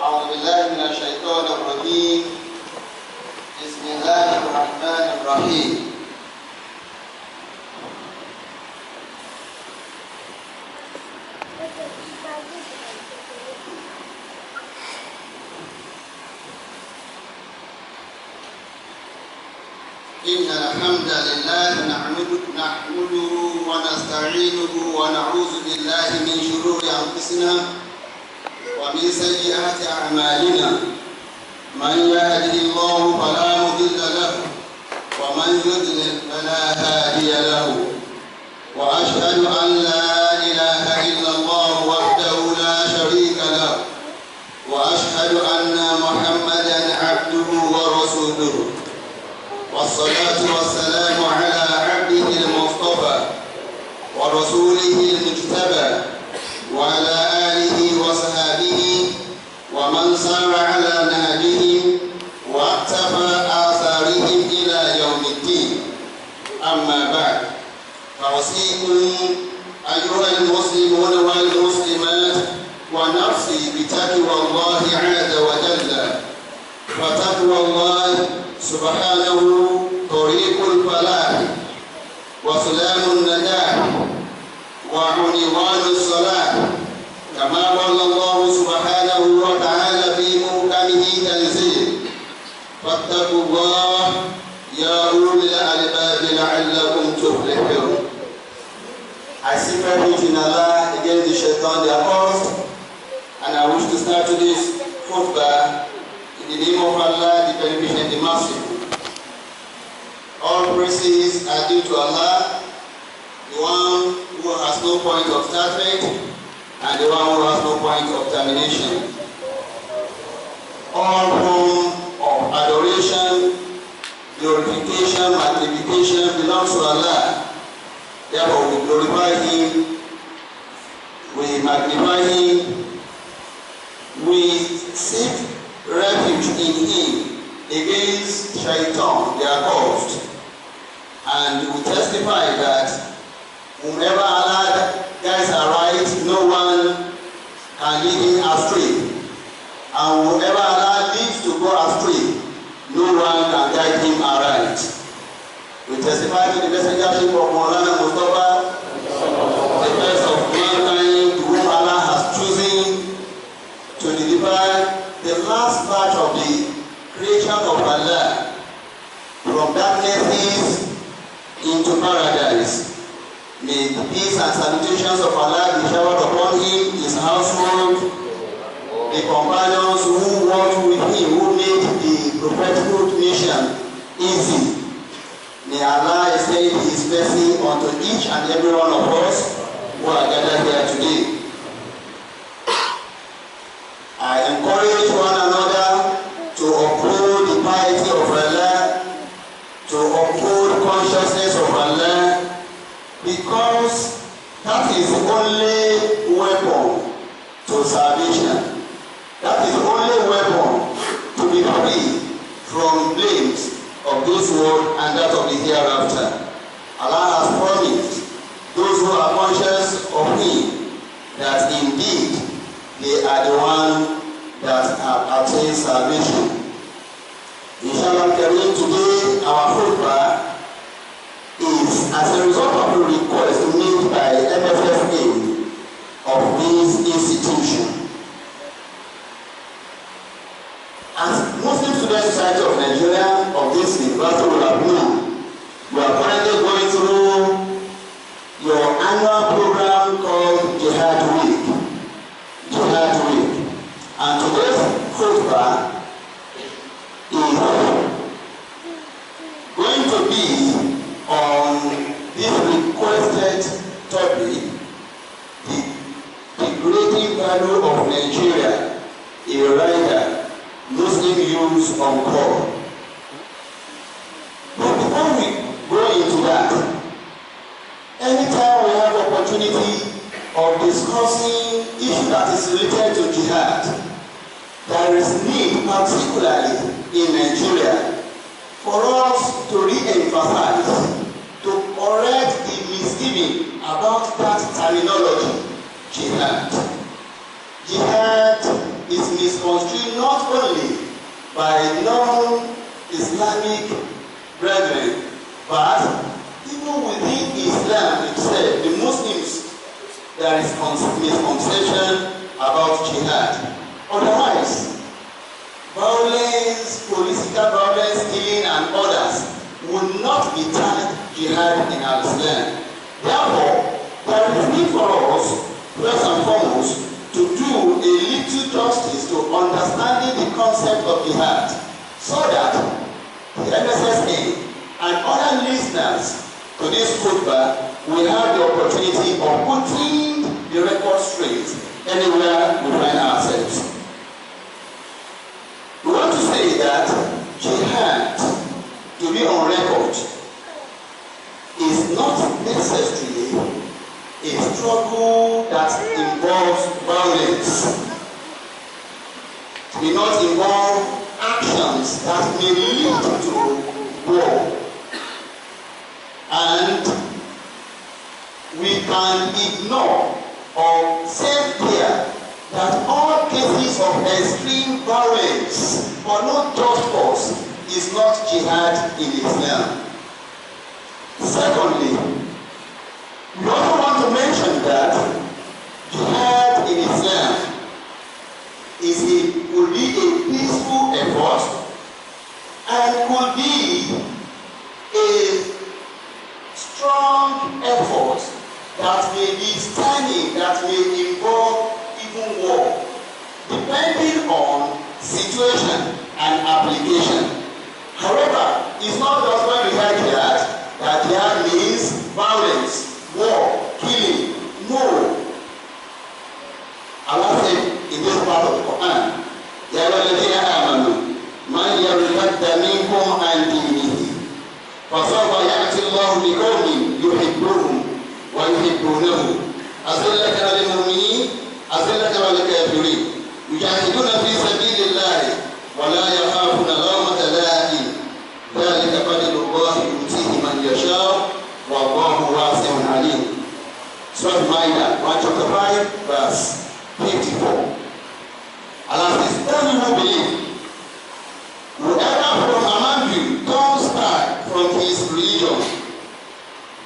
أعوذ بالله من الشيطان الرجيم. بسم الله الرحمن الرحيم. إن الحمد لله نحمده ونستعينه ونعوذ بالله من شرور أنفسنا ومن سيئات أعمالنا. من يهده الله فلا مضل له ومن يضلل فلا هادي له. وأشهد أن لا إله إلا الله وحده لا شريك له. وأشهد أن محمدا عبده ورسوله. والصلاة والسلام على عبده المصطفى ورسوله المجتبى وعلى آله وصحبه ومن سار على نهجهم واقتفى آثارهم إلى يوم الدين. أما بعد، فأوصيكم أيها المسلمون والمسلمات ونفسي بتقوى الله عز وجل. فتقوى الله سبحانه طريق الفلاح وسلام النجاح وعنوان الصلاح، كما قال الله سبحانه وتعالى في محكمه تنزيل: فاتقوا الله يا أولي الألباب لعلكم تفلحون. I seek refuge in Allah against the shaitan, the accursed, and I wish to start today's khutbah in the name of Allah, the beneficent, the merciful. All praises are due to Allah, the one who has no point of starting and the one who has no point of termination. All form of adoration, glorification, magnification belongs to Allah. Therefore, we glorify Him, we magnify Him, we seek refuge in Him against shaitan, the accursed, and we testify that whomever Allah guides aright, no one can lead him astray, and whoever Allah leads to go astray, no one can guide him aright. We testify to the messengership of Maulana Mustafa, the best of mankind, to whom Allah has chosen to deliver the last batch of the creation of Allah from darknesses into paradise. May the peace and salutations of Allah be showered upon him, his household, the companions who worked with him, who made the prophethood mission easy. May Allah extend His blessing unto each and every one of us who are gathered here today. I encourage one another to uphold the piety of Allah, to uphold consciousness of Allah, because that is the only weapon to salvation. That is the only weapon to be free from blames of this world and that of the hereafter. Allah has promised those who are conscious of Him that indeed they are the ones that have attained salvation. Inshallah, today our khutbah is as a result of a request made by MFFA of this institution. As Muslim Student Society of Nigeria of this university will have known, we are currently going through your annual program called Jihad Week. Jihad Week. And today's khutbah is going to be on this requested topic, the great value of Nigeria, a rider, Muslim youth on call. But before we go into that, anytime we have opportunity of discussing issues that is related to jihad, there is need, particularly in Nigeria, for us to re-emphasize, to correct the misgiving about that terminology, jihad. Jihad is misconstrued not only by non-Islamic brethren, but even within Islam itself, the Muslims, there is misconception about jihad. Otherwise, violence, political violence, killing, and others would not be termed jihad in Islam. Therefore, there is need for us, first and foremost, to do a little justice to understanding the concept of jihad, so that the MSSA and other listeners to this khutbah will have the opportunity of putting the record straight anywhere we find ourselves. We want to say that jihad, to be on record, is not necessarily a struggle that involves violence. It may not involve actions that may lead to war. And we can ignore or say here that all cases of extreme violence for no just cause is not jihad in Islam. Secondly, we also want to mention that jihad in Islam could be a peaceful effort and could be a strong effort that may be standing, that may involve even war, depending on situation and application. However, it's not just when we hear jihad that jihad means violence, war, killing. No. Allah said in this part of the Quran, Ya ayyuhalladhina amanu, man yartadda minkum an dinihi, fasawfa ya'ti Allahu biqawmin yuhibbuhum wa yuhibbunahu, azillatan 'alal mu'minin, azillatan 'alal kafirin, yujahiduna fi sabilillahi wa la yakhafuna lawmata la'im, dhalika fadlullahi yutihi man yasha'. Wallahu wasi'un alim. Surah Al-Ma'idah, chapter 5, verse 54. Allah says, "Tell you who believe, whoever from among you turns back from his religion,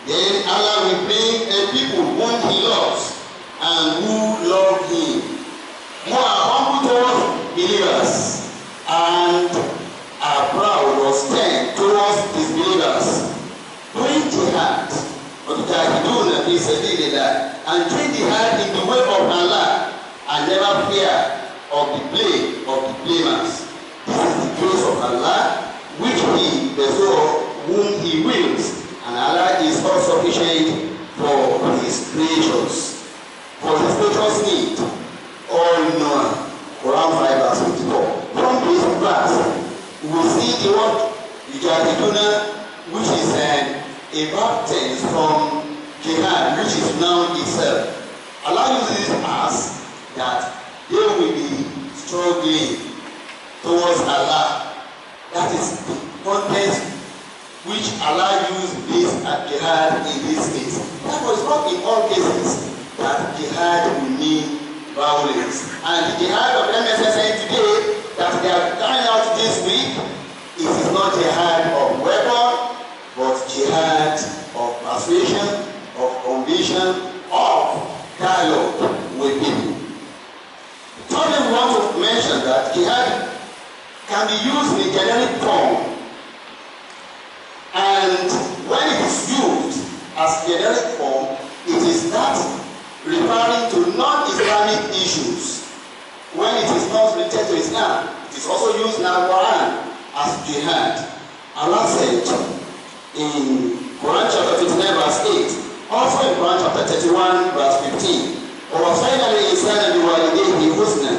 then Allah will bring a people whom He loves and who love Him, who are humble towards believers and are proud or stand towards disbelievers, doing jihad, and doing jihad in the way of Allah, and never fear of the blame of the blamers. This is the grace of Allah, which He bestows whom He wills, and Allah is all sufficient for His creatures, for His creatures' need, all known. Quran 5 verse 54. From this verse, we see the word Yujahiduna, which is a verb tense from jihad, which is noun itself. Allah uses it as that they will be struggling towards Allah. That is the context which Allah used this jihad in this case. Therefore, it's not in all cases that jihad will mean violence. And the jihad of MSSN today that they are carrying out this week, it is not jihad of weapon, but jihad of persuasion, of conviction, of dialogue with people. Thirdly, we want to mention that jihad can be used in a generic form, and when it is used as generic form, it is not referring to non-Islamic issues. When it is not related to Islam, it is also used in the Quran as jihad. Allah said in Quran chapter 29 verse 8, also in Quran chapter 31 verse 15, وَوَصَّيْنَا الْإِنسَانَ بِوَالِدَيْهِ حُسْنًا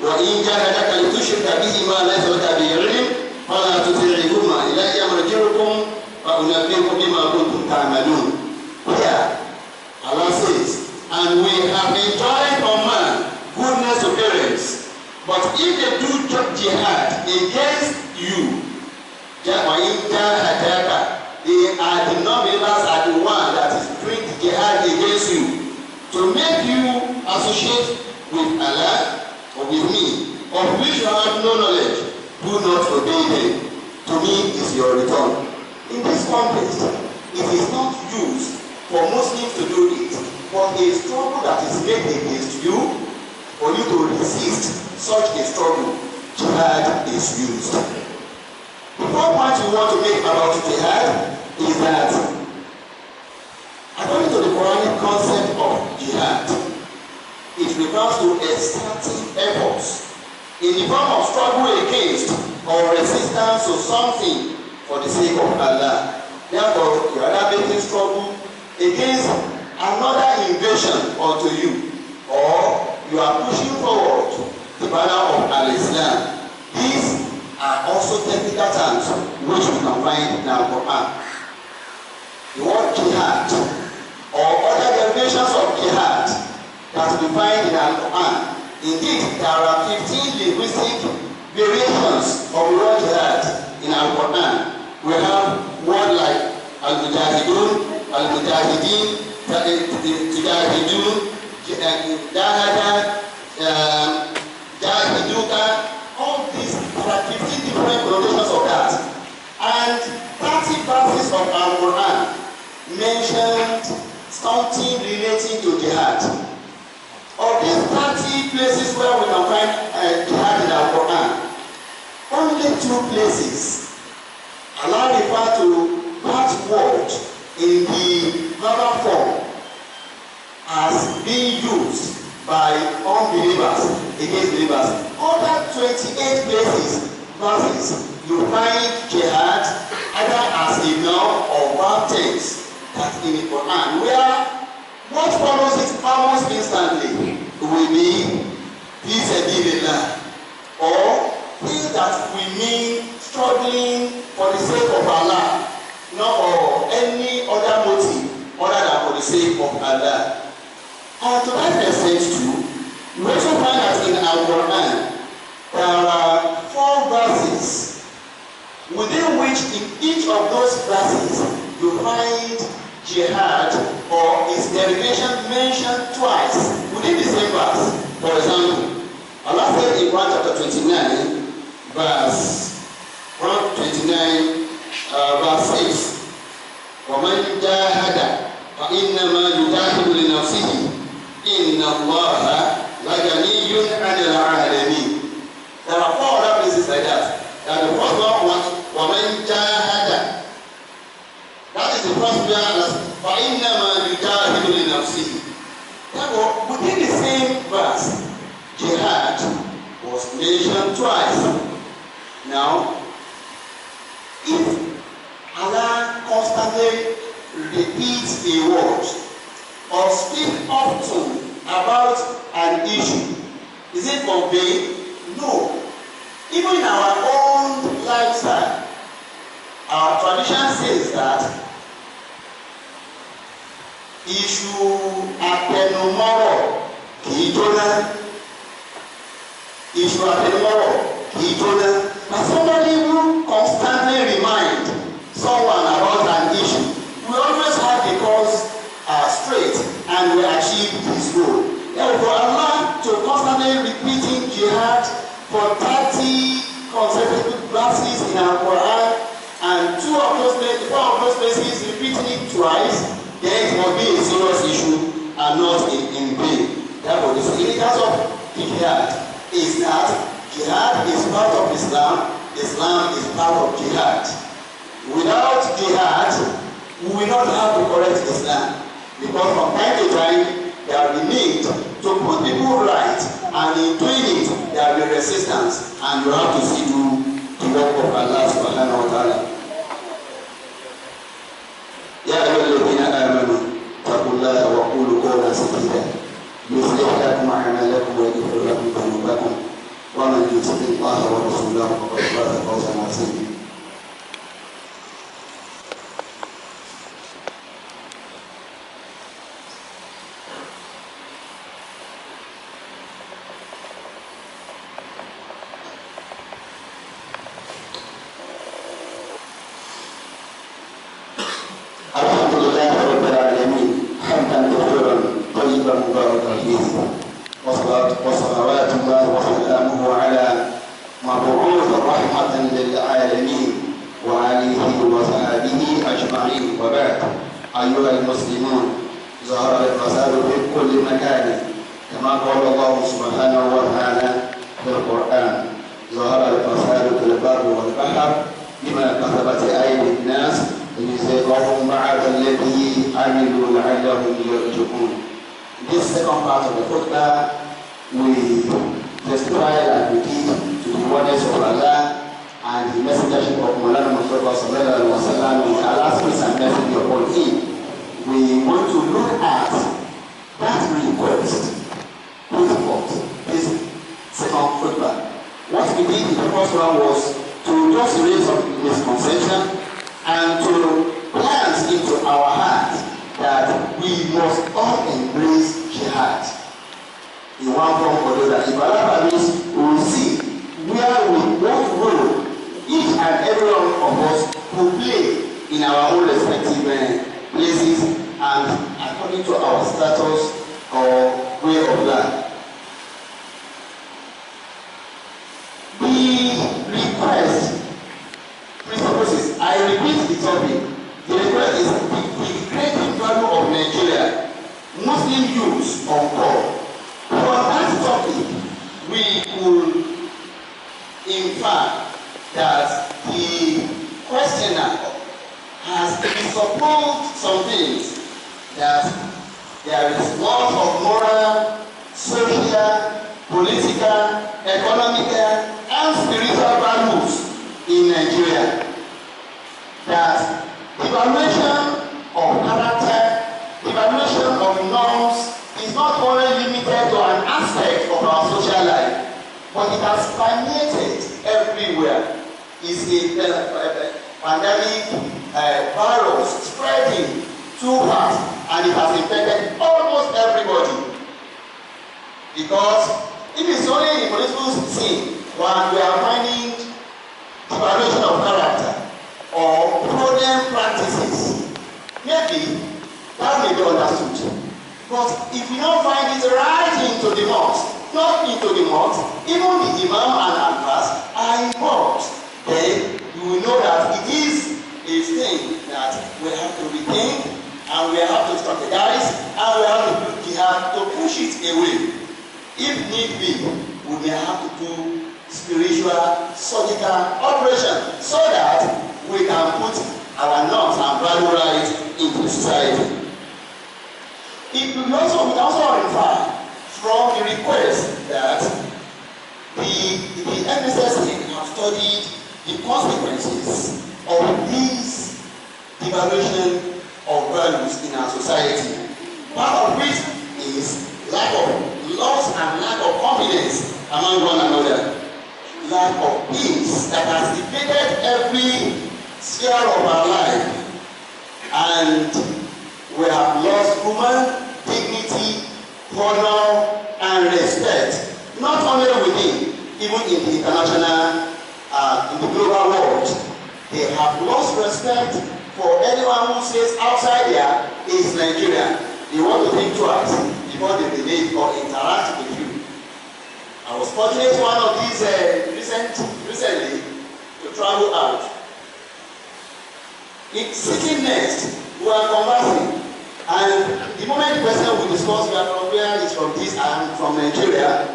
وَإِنْ جَاهَدَاكَ لِتُشْرِكَ بِهِ مَا لَيْسَ لَكَ بِهِ عِلْمٌ فَلَا تُطِعْهُمَا إِلَيَّ مَرْجِعُكُمْ فَأُنَبِّئُكُم بِمَا كُنتُمْ تَعْمَلُونَ. Here, Allah says, and we have enjoined on man goodness to parents, but if they do jihad against you, they are the non-believers, are the one that is doing the jihad against you, to make you associate with Allah or with me, of which you have no knowledge, do not obey them. To me is your return. In this context, it is not used for Muslims to do it, but a struggle that is made against you, for you to resist such a struggle, jihad is used. The fourth point we want to make about jihad is that, according to the Quranic concept of jihad, it refers to exerting efforts in the form of struggle against or resistance to something for the sake of Allah. Therefore, you are either making struggle against another invasion unto you, or you are pushing forward the banner of Al-Islam. These are also technical terms which we can find in our Quran. The word jihad or other derivations of jihad that we find in our Quran. Indeed, there are 15 linguistic variations of the word jihad in our Quran. We have words like al-mujahidun, al-mujahidin, tujahidun, jahada, jahiduka. All these, there are 15 different connotations of that. And 30 verses of our Quran mentioned something relating to jihad. Of these 30 places where we can find jihad in our Quran, only 2 places Allah referred to that word in the verbal form as being used by unbelievers against believers. Other 28 verses, you find jihad either as a noun or verb tense. That in the Quran, where what follows it almost instantly will be fi sabilillah, or things that we mean struggling for the sake of Allah, not for any other motive other than for the sake of Allah. And to that extent too, we also find that in our Quran there are 4 verses within which in each of those verses you find jihad or its derivation mentioned twice within the same verse. For example, Allah said in Quran chapter 29, verse 6, وَمَنْ جَاهَدَ فَإِنَّمَا يُجَاهِدُ لِنَفْسِهِ إِنَّ اللَّهَ لَغَنِيٌّ عَنِ الْعَالَمِينَ. There are 4 other places like that. And the first one was وَمَنْ جَاهَدَ. That is the first where فَإِنَّمَا يُجَاهِدُ لِنَفْسِهِ. Therefore, within the same verse, jihad was mentioned twice. Now, if Allah constantly repeats a word or speaks often about an issue, is it for vain? No. Even in our own lifestyle, our tradition says that issue atenumoro kìí jóná, issue atenumoro kìí jóná. But somebody who constantly remind someone about an issue will always have the cause straight and will achieve his goal. Therefore, Allah to constantly repeating jihad for 30 consecutive verses in our Quran, and 4 of those places repeating it twice, then it must be a serious issue and not in vain. Therefore, the significance of jihad is that jihad is part of Islam, Islam is part of jihad. Without jihad, we will not have the correct Islam. Because from time to time, there will be need to put people right, and in doing it, there will be resistance, and you have to see through the work of Allah subhanahu wa ta'ala. يا أيها الذين آمنوا اتقوا الله وقولوا قولا سديدا يصلح لكم أعمالكم ويغفر لكم ذنوبكم ومن يطع الله ورسوله فقد فاز فوزا عظيما. وصلوات الله وسلامه على مبعوث رحمة للعالمين وآله وصحبه أجمعين، وبعد. أيها المسلمون، ظهر الفساد في كل مكان كما قال الله سبحانه وتعالى في القرآن: ظهر الفساد في البر والبحر بما كسبت أيدي الناس ليذيقهم بعض الذي عملوا لعلهم يرجعون. This second part of the khutbah, we testify and we give to the oneness of Allah and the messengership of Maulana Mustafa sallallahu alaihi wasallam, with Allah's peace and mercy upon him. We want to look at that request put forth this second khutbah. What we did in the first one was to just raise some misconception and to plant into our hearts that we must all embrace jihad in one form or the other. If Allah permits, we will see where we what role each and every one of us will play in our own respective places and according to our status or way of life. The request presupposes, I repeat the topic. The request is the creating value of Nigeria, Muslim youths on call. For that topic, we could infer that the questioner has presupposed some things, that there is lots of moral, social, political, economical, and spiritual values in Nigeria. That evaluation of character, evaluation of norms is not only limited to an aspect of our social life, but it has permeated everywhere. It's a pandemic virus spreading too fast, and it has infected almost everybody. Because if it's only in the political scene when we are finding evaluation of character or prudent practices, maybe that may be understood. But if we don't find it right into the mosque, not into the mosque, even the imam and Abdus are involved, then you will know that it is a thing that we have to rethink, and we have to strategize, and we have to push it away. If need be, we may have to do spiritual, surgical operation so that we can put our norms and value right into society. We also infer from the request that the MSSA have studied the consequences of this devaluation of values in our society. Part of which is lack of loss and lack of confidence among one another. Lack of peace that has invaded every sphere of our life, and we have lost human dignity, honor, and respect, not only within, even in the international, in the global world. They have lost respect for anyone who says outside there is Nigeria. They want to think twice before they relate or interact with you. I was fortunate one of these recently to travel out. Sitting next, we are conversing, and the moment the person will discuss where he's from this, I am from Nigeria.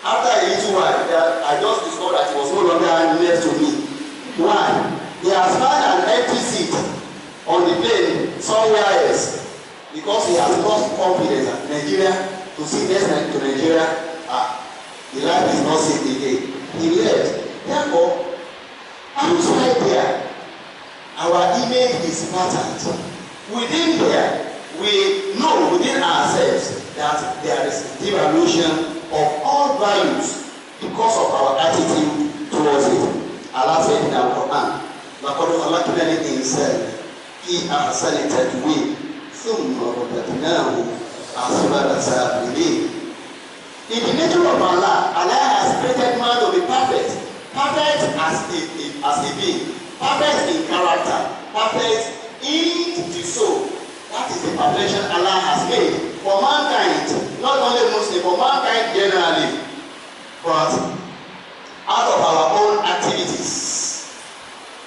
After a little while, I just discovered that he was no longer next to me. Why? He has found an empty seat on the plane somewhere else because he has lost confidence at Nigeria. To sit next to Nigeria, the life is not safe again. He left. Therefore, outside there, our image is battered. Within here, we know within ourselves that there is devaluation of all values because of our attitude towards it. Allah said in our Quran, لَقَدْ خَلَقْنَا الْإِنسَانَ فِي أَحْسَنِ تَقْوِيمٍ ثُمَّ رَدَدْنَاهُ أَسْفَلَ سَافِلِينَ. In the nature of Allah, Allah has created man to be perfect. Perfect as a being. Perfect in character. Perfect in the soul. That is the perfection Allah has made for mankind. Not only Muslim, for mankind But out of our own activities,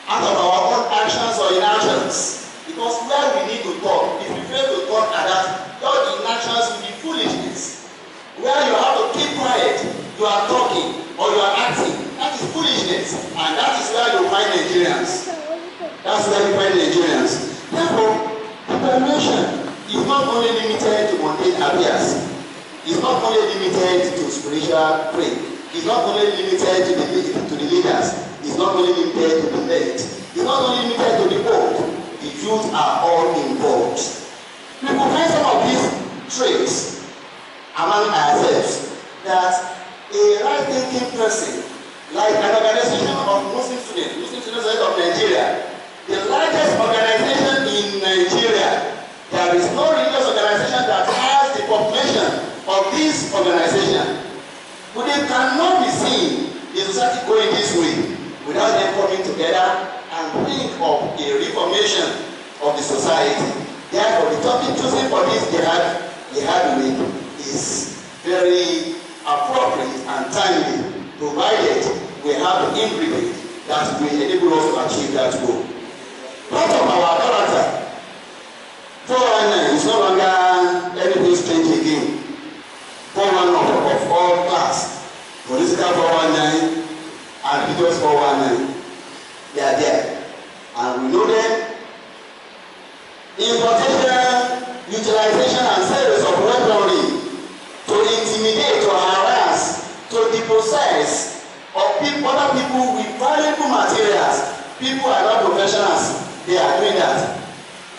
out of our own actions or inactions, because where we need to talk, if we fail to talk at that, your inactions will be foolishness. Where you have to keep quiet, you are talking or you are acting, that is foolishness, and that is where you find Nigerians. That's where you find Nigerians. Therefore, evaluation is not only limited to mundane affairs. It's not only limited to spiritual prayer. It's not only limited to the leaders. It's not only limited to the left. It's not only limited to the old. The youth are all involved. We will find some of these traits among ourselves, that a right-thinking person, like an organization of Muslim students of Nigeria, the largest organization in Nigeria, there is no religious organization that has the population of this organization. But they cannot be seen the society going this way without them coming together and think of a reformation of the society. Therefore, the topic chosen for this jihad week is very appropriate and timely, provided we have the ingredient that will enable us to achieve that goal. Part of our character, 419 is no longer anything strange again. 419 of all class, political 419 and religious 419, they are there, and we know them. Importation, utilization, and sales of weaponry to intimidate, to harass, to depossess of other people with valuable materials. People are not professionals. They are doing that.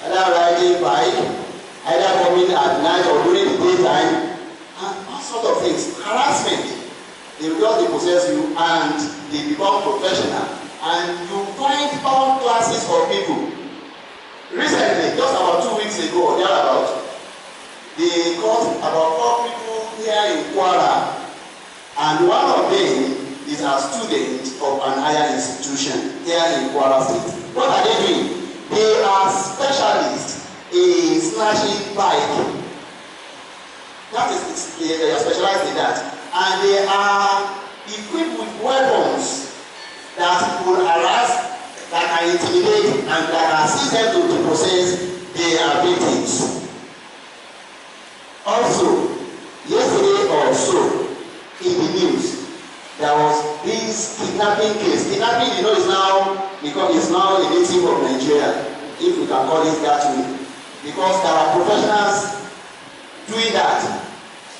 Either riding bike, either coming at night or during the daytime, and all sorts of things. Harassment. They will just depossess you and they become professional. And you find all classes of people. Recently, just about 2 weeks ago or thereabout, they caught about 4 people here in Kwara, and one of them is a student of an higher institution here in Kwara State. What are they doing? They are specialists in snatching bike. That is, they are specialized in that. And they are equipped with weapons that will harass, that are intimidating, and that assist them to possess their victims. Also, yesterday or so, in the news, there was this kidnapping case. Kidnapping, you know, is now, because it's now a native of Nigeria, if we can call it that way. Because there are professionals doing that.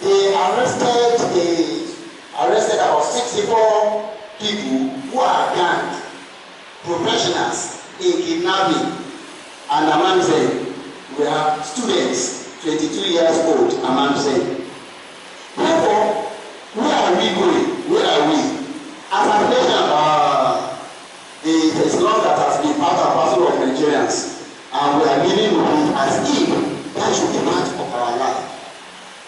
They arrested about 64 people who are gang professionals in kidnapping. And among them, we have students, 22 years old, among them. Therefore, where are we going? Where are we? As a nation, the Islam that has been part and parcel of Nigerians, and we are living with it as if that should be part of our life.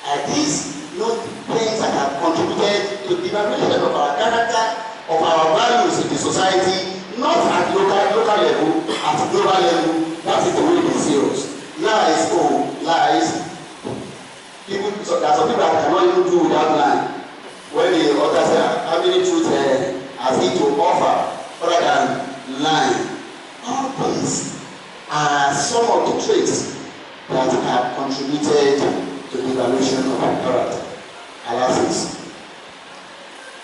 Are these not things that have contributed to the devaluation of our character, of our values in the society, not at local level, at global level? That is the way they see us. Lies. People, so there are some people that cannot even do without lying. When the others are having truth as it to offer, rather than lying. All these are some of the traits that have contributed to the evaluation of character. Allah says,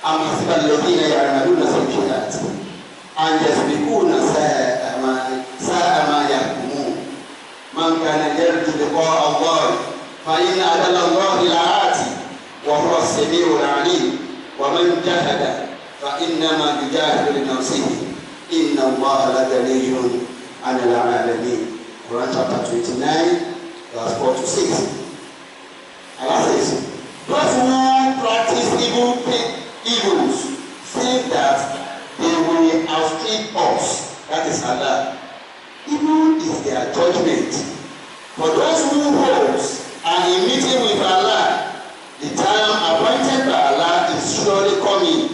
أَمْ حَسِبَ الَّذِينَ يَعْمَلُونَ السَّيِّئَاتِ أَنْ يَسْبِقُونَ سَاءَ مَا يَحْكُمُونَ مَنْ كَانَ يَرْجُو لِقَاءَ اللَّهِ فَإِنَّ أَجَلَ اللَّهِ لَآتٍ وَهُوَ السَّمِيعُ الْعَلِيمُ وَمَنْ جَاهَدَ فَإِنَّمَا يُجَاهِدُ لِنَفْسِهِ إِنَّ اللَّهَ لَغَنِيٌّ عَنِ الْعَالَمِينَ. Quran chapter 29, verse 4 to 6. Allah says, those who practice evils think that they will outstrip us. That is Allah. Evil is their judgment. For those who hold are in meeting with Allah, the time appointed by Allah is surely coming,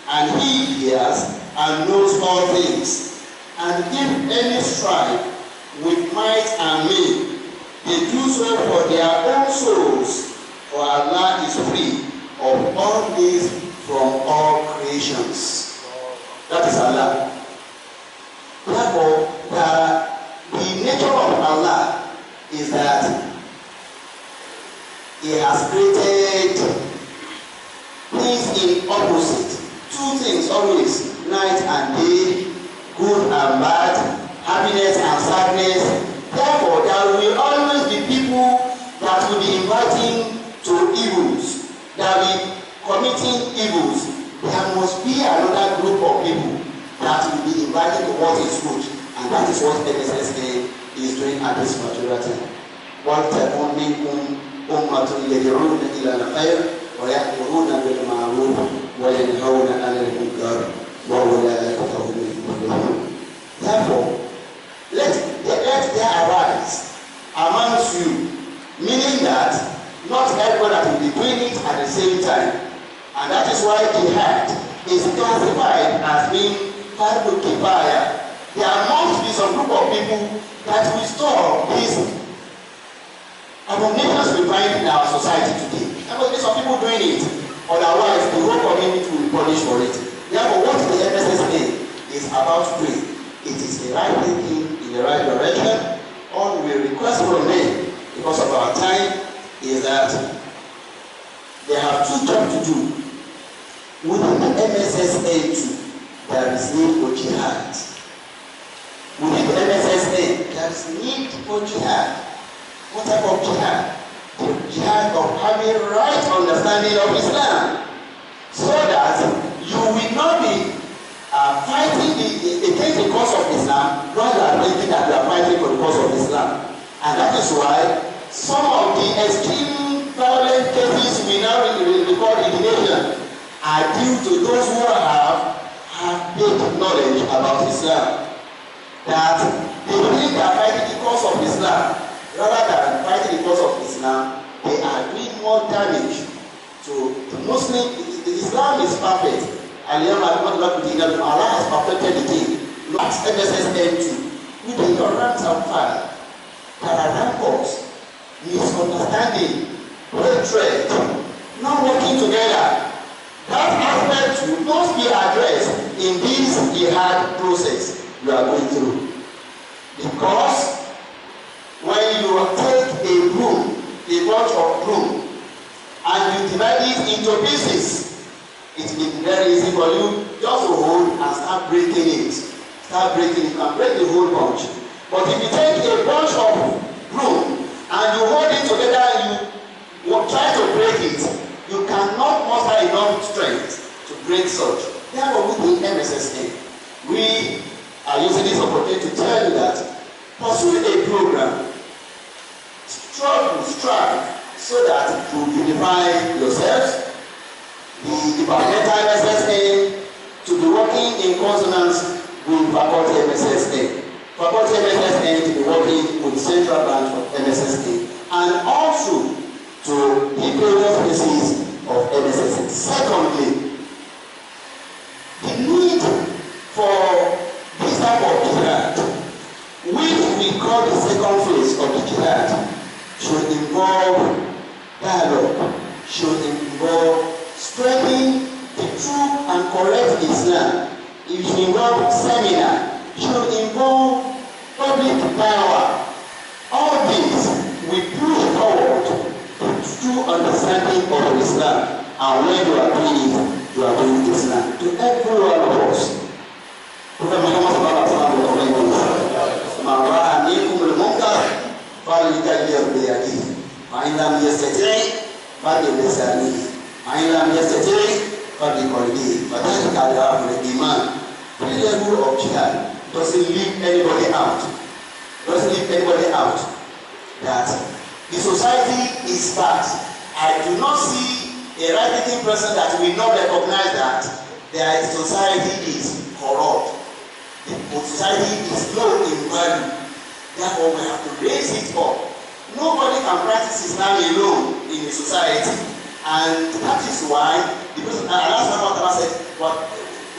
and He hears and knows all things. And if any strive with might and main, they do so for their own souls, for Allah is free of all these from all creations. That is Allah. Therefore, the nature of Allah is that He has created things in opposite. Two things always, night and day, good and bad, happiness and sadness. Therefore, there will always be people that will be inviting to evils, that will be committing evils. There must be another group of people that will be invited to what is good, and that is what MSSA is doing at this particular time. وَلْتَكُنْ مِنْكُمْ أُمَّةٌ يَدْعُونَ إِلَى الْخَيْرِ وَيَأْمُرُونَ بِالْمَعْرُوفِ وَيَنْهَوْنَ عَنِ الْمُنكَرِ وَأُولَٰئِكَ هُمُ الْمُفْلِحُونَ. Therefore, let there arise amongst you, meaning that not everybody will be doing it at the same time, and that is why jihad is classified as being fardu kifaya. There must be some group of people that will stop these abominations we find in our society today. There must be some people doing it, otherwise the whole community will be punished for it. Therefore, what the MSSA is about doing, it is the right thinking in the right direction. All we request from them, because of our time, is that they have two jobs to do. Within the MSSA too, there is need for jihad. Within the MSSA, there is need for jihad. What type of jihad? The jihad of having right understanding of Islam, so that you will not be fighting against the cause of Islam, rather thinking that you are fighting for the cause of Islam. And that is why some of the extreme violent cases we now record in the nation are due to those who have big knowledge about Islam. That they believe they are fighting the cause of Islam. Rather than fighting the cause of Islam, they are doing more damage to the Muslim. Islam is perfect. Allah has perfected the thing. Not MSSN2. With ignorance and fire. There are rancors, misundderstanding, hatred, not working together. That aspect must be addressed in this jihad process you are going through. Because when you take a broom, a bunch of broom, and you divide it into pieces, it will be very easy for you just to hold and start breaking it. Start breaking it, you can break the whole bunch. But if you take a bunch of broom and you hold it together and you try to break it, you cannot muster enough strength to break such. Therefore, within MSSA, we are using this opportunity to tell you that pursue a program, strive, so that you unify yourselves. The departmental MSSA to be working in consonance with faculty MSSA. Faculty MSSA to be working with central branch of MSSA, and also to the various pieces of MSSA. Secondly, the need for this type of jihad, which we call the second phase of the jihad, should involve dialogue, should involve spreading the true and correct Islam. It should involve seminar, should involve public dialogue. All these we push forward to true understanding of Islam. And when you are doing it, you are doing Islam. To every one of us. Prophet Muhammad sallallahu alaihi wasallam, "Man ra'a minkum al-munkar falyughayyir bi yadihi, wa in lam yastati' falyulisanihi, wa in lam yastati' fabiqalbihi, fa dhalika ad'afu al-iman." The level of jihad doesn't leave anybody out. Doesn't leave anybody out. That the society is bad. I do not see a right-thinking person that will not recognize that their society is corrupt. The society is low in value. Therefore, we have to raise it up. Nobody can practice Islam alone in a society, and that is why the person Allah said, "What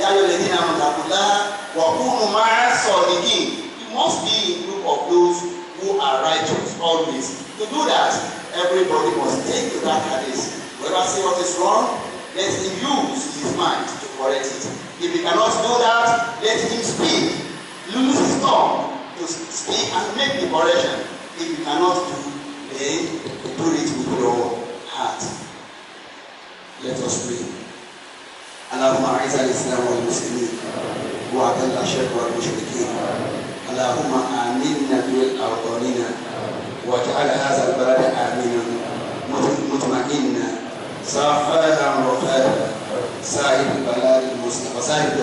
ya ayyuhalladhina amanu taqullaha wa kunu ma'as sadiqin." You must be in a group of those who are righteous always. To do that, everybody must take to that hadith. Whoever say what is wrong, let him use his mind to correct it. If he cannot do that, let him speak. Lose his tongue to speak and make the correction. If you cannot do, then do it with your heart. Let us pray. اللهم أعز الإسلام والمسلمين وأذل الشرك والمشركين. اللهم آمنا في أوطاننا واجعل هذا البلد آمنا مطمئنا سخاء رخاء سائر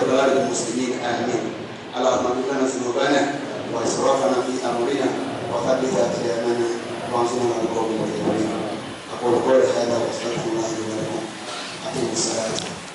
بلاد المسلمين آمين. اللهم اغفر لنا ذنوبنا وإسرافنا في أمرنا وثبت أقدامنا وانصرنا على القوم الكافرين. أقول قولي هذا وأستغفر الله لي ولكم. أقيموا الصلاة.